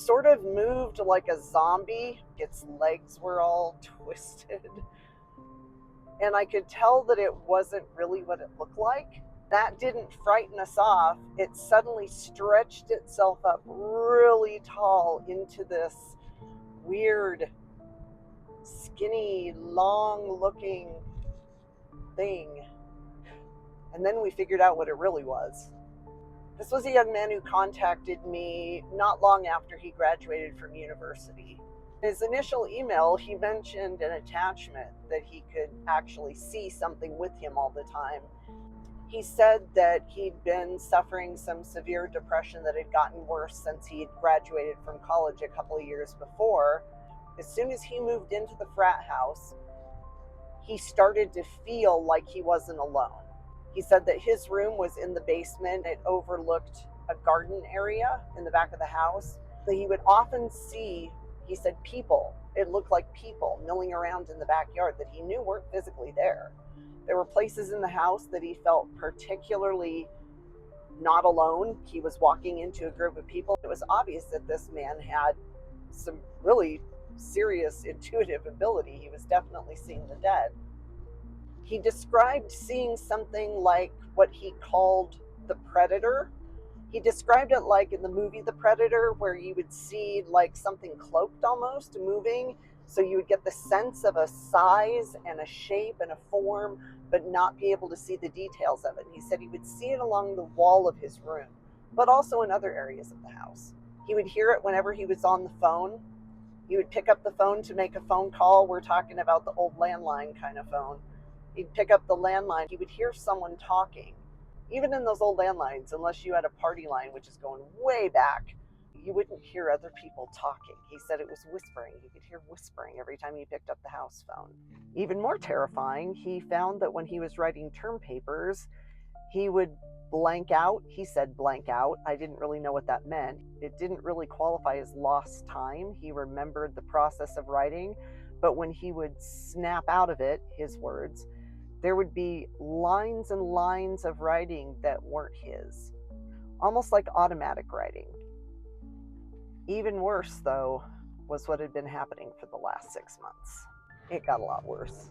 sort of moved like a zombie. Its legs were all twisted. And I could tell that it wasn't really what it looked like. That didn't frighten us off. It suddenly stretched itself up really tall into this weird, skinny, long-looking thing. And then we figured out what it really was. This was a young man who contacted me not long after he graduated from university. In his initial email, he mentioned an attachment that he could actually see something with him all the time. He said that he'd been suffering some severe depression that had gotten worse since he'd graduated from college a couple of years before. As soon as he moved into the frat house, he started to feel like he wasn't alone. He said that his room was in the basement. It overlooked a garden area in the back of the house. That he would often see, he said, people. It looked like people milling around in the backyard that he knew weren't physically there. There were places in the house that he felt particularly not alone. He was walking into a group of people. It was obvious that this man had some really serious intuitive ability. He was definitely seeing the dead. He described seeing something like what he called the Predator. He described it like in the movie The Predator, where you would see like something cloaked almost moving. So you would get the sense of a size and a shape and a form, but not be able to see the details of it. And he said he would see it along the wall of his room, but also in other areas of the house. He would hear it whenever he was on the phone. He would pick up the phone to make a phone call. We're talking about the old landline kind of phone. He'd pick up the landline. He would hear someone talking. Even in those old landlines, unless you had a party line, which is going way back, you wouldn't hear other people talking. He said it was whispering. He could hear whispering every time he picked up the house phone. Even more terrifying, he found that when he was writing term papers, he would blank out. He said blank out. I didn't really know what that meant. It didn't really qualify as lost time. He remembered the process of writing, but when he would snap out of it, his words, there would be lines and lines of writing that weren't his, almost like automatic writing. Even worse, though, was what had been happening for the last 6 months. It got a lot worse.